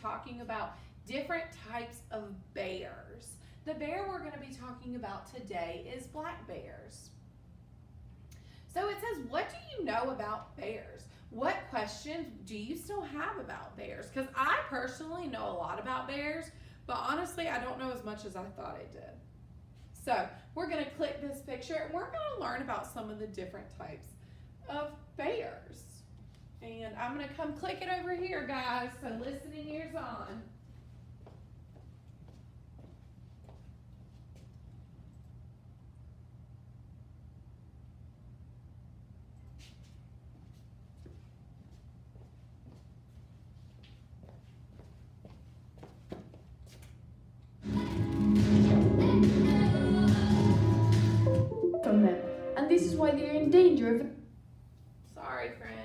talking about different types of bears. The bear we're going to be talking about today is black bears. So it says, what do you know about bears? What questions do you still have about bears? Because I personally know a lot about bears, but honestly, I don't know as much as I thought I did. So we're going to click this picture and we're going to learn about some of the different types of bears. And I'm going to come click it over here, guys, so listening ears on. From them, and this is why they are in danger of. Sorry, friends.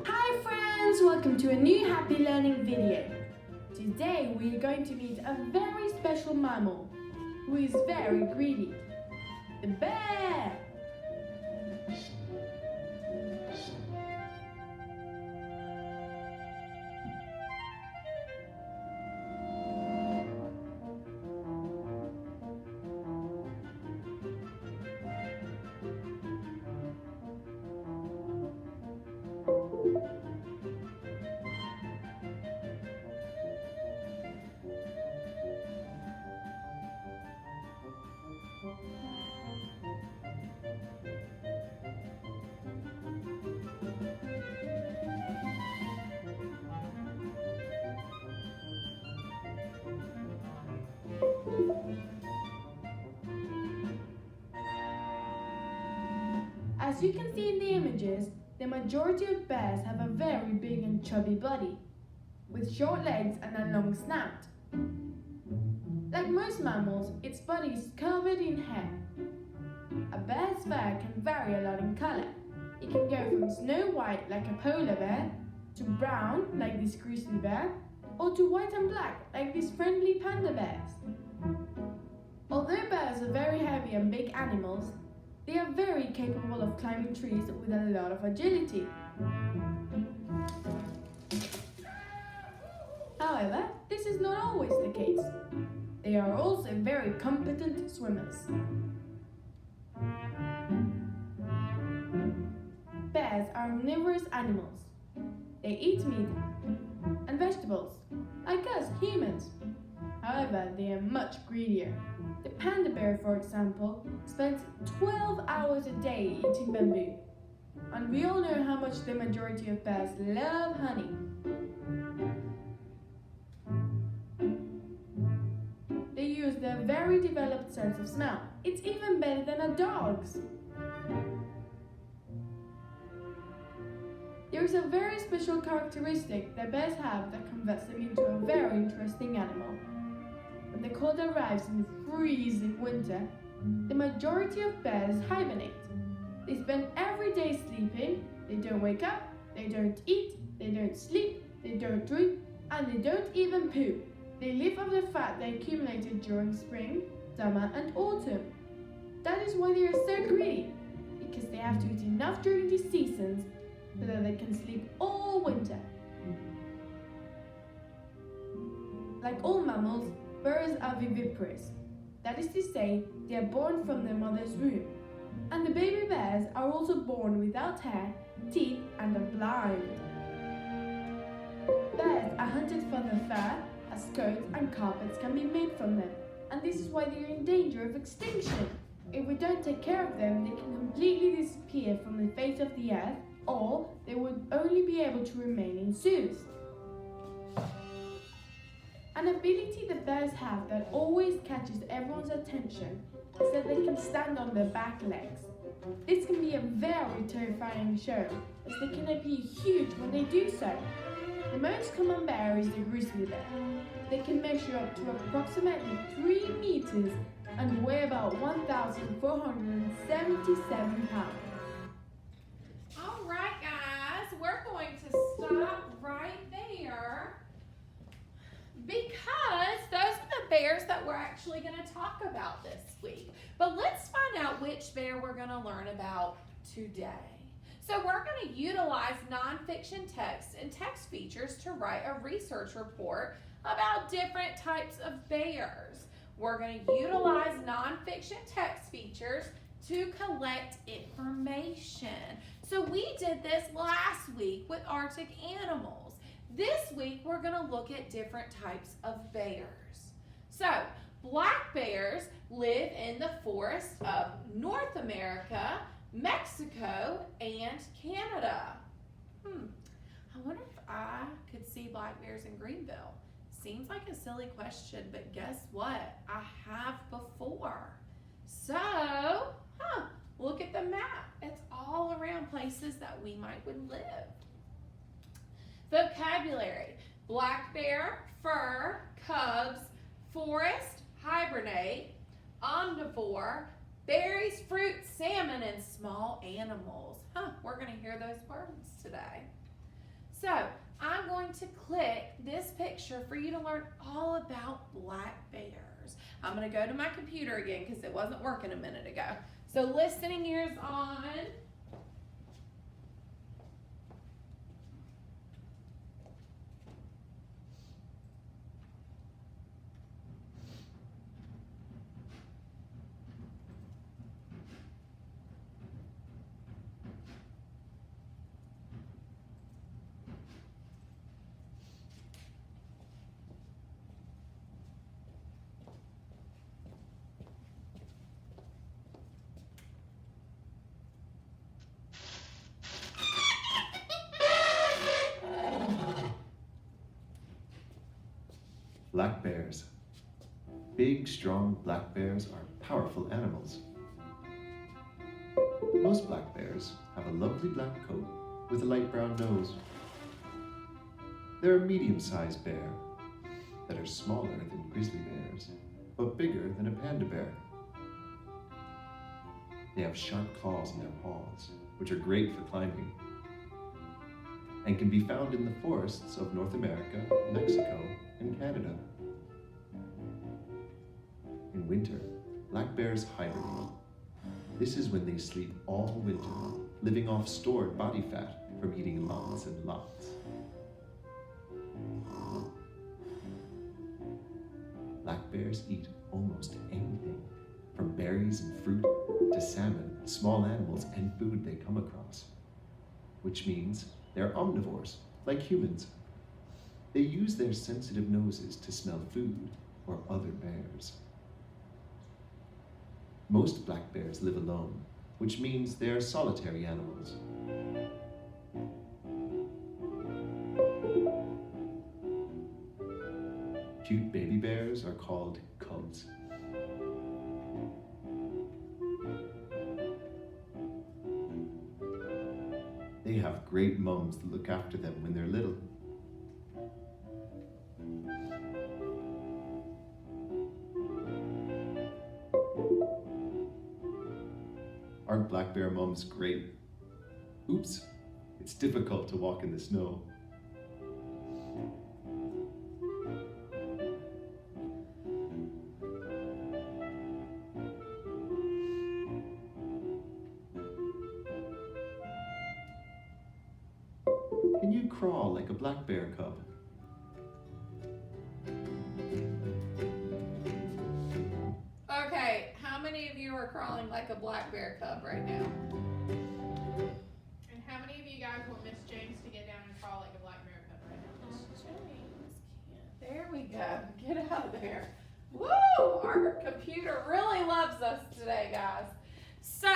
Hi friends, welcome to a new happy learning video. Today we are going to meet a very special mammal who is very greedy, the bear. As you can see in the images, the majority of bears have a very big and chubby body, with short legs and a long snout. Like most mammals, its body is covered in hair. A bear's fur can vary a lot in color. It can go from snow white like a polar bear, to brown like this grizzly bear, or to white and black like these friendly panda bears. Although bears are very heavy and big animals, they are very capable of climbing trees with a lot of agility. However, this is not always the case. They are also very competent swimmers. Bears are omnivorous animals. They eat meat and vegetables, like us humans. However, they are much greedier. The panda bear, for example, spends 12 hours a day eating bamboo. And we all know how much the majority of bears love honey. They use their very developed sense of smell. It's even better than a dog's. There is a very special characteristic that bears have that converts them into a very interesting animal. When the cold arrives in the freezing winter, the majority of bears hibernate. They spend every day sleeping, they don't wake up, they don't eat, they don't sleep, they don't drink, and they don't even poo. They live off the fat they accumulated during spring, summer, and autumn. That is why they are so greedy, because they have to eat enough during these seasons so that they can sleep all winter. Like all mammals, bears are viviparous. That is to say, they are born from their mother's womb. And the baby bears are also born without hair, teeth, and are blind. Bears are hunted for their fur, as coats and carpets can be made from them. And this is why they are in danger of extinction. If we don't take care of them, they can completely disappear from the face of the earth, or they would only be able to remain in zoos. An ability the bears have that always catches everyone's attention is that they can stand on their back legs. This can be a very terrifying show, as they can appear huge when they do so. The most common bear is the grizzly bear. They can measure up to approximately 3 meters and weigh about 1,477 pounds. All right, guys, we're going to stop right there because those are the bears that we're actually going to talk about this week. But let's find out which bear we're going to learn about today. So we're going to utilize nonfiction text and text features to write a research report about different types of bears. We're going to utilize nonfiction text features to collect information. So we did this last week with Arctic animals. This week we're going to look at different types of bears. So black bears live in the forests of North America, Mexico, and Canada. I wonder if I could see black bears in Greenville. Seems like a silly question, but guess what? I have before. So, look at the map. It's all around places that we would live. Vocabulary: black bear, fur, cubs, forest, hibernate, omnivore, berries, fruit, salmon, and small animals. We're going to hear those words today. So I'm going to click this picture for you to learn all about black bears. I'm going to go to my computer again because it wasn't working a minute ago. So listening ears on. Black bears. Big, strong black bears are powerful animals. Most black bears have a lovely black coat with a light brown nose. They're a medium-sized bear that are smaller than grizzly bears, but bigger than a panda bear. They have sharp claws in their paws, which are great for climbing, and can be found in the forests of North America, Mexico, and Canada. In winter, black bears hibernate. This is when they sleep all winter, living off stored body fat from eating lots and lots. Black bears eat almost anything, from berries and fruit to salmon, small animals, and food they come across, which means they're omnivores, like humans. They use their sensitive noses to smell food or other bears. Most black bears live alone, which means they are solitary animals. Cute baby bears are called cubs. They have great mums that look after them when they're little. Aren't black bear mums great? Oops, it's difficult to walk in the snow. Can you crawl like a black bear cub? Okay, how many of you are crawling like a black bear cub right now? And how many of you guys want Miss James to get down and crawl like a black bear cub right now? There we go. Get out of there. Woo! Our computer really loves us today, guys. So,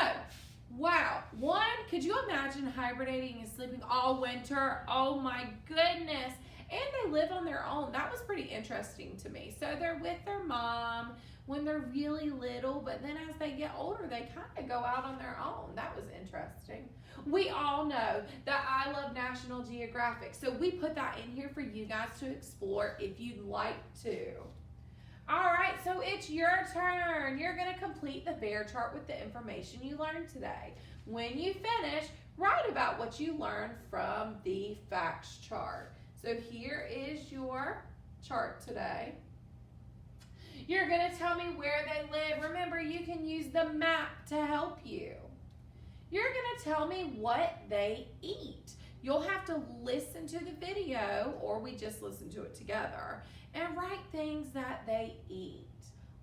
wow. One, could you imagine hibernating and sleeping all winter? Oh my goodness. And they live on their own. That was pretty interesting to me. So they're with their mom when they're really little, but then as they get older, they kind of go out on their own. That was interesting. We all know that I love National Geographic, so we put that in here for you guys to explore if you'd like to. All right, so it's your turn. You're gonna complete the bear chart with the information you learned today. When you finish, write about what you learned from the facts chart. So here is your chart today. You're gonna tell me where they live. Remember, you can use the map to help you. You're gonna tell me what they eat. You'll have to listen to the video, or we just listen to it together, and write things that they eat.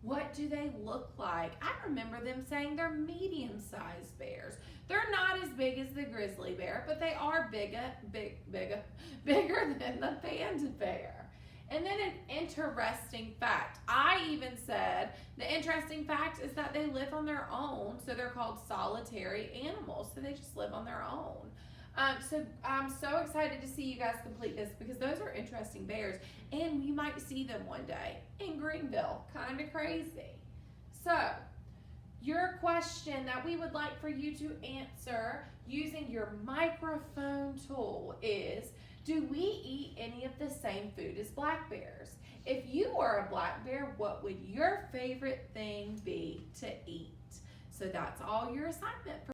What do they look like? I remember them saying they're medium-sized bears. They're not as big as the grizzly bear, but they are bigger than the panda bear. And then an interesting fact. I even said the interesting fact is that they live on their own, so they're called solitary animals, so they just live on their own. So I'm so excited to see you guys complete this because those are interesting bears, and you might see them one day in Greenville. Kind of crazy. So your question that we would like for you to answer using your microphone tool is, do we eat any of the same food as black bears? If you are a black bear, what would your favorite thing be to eat? So that's all your assignment for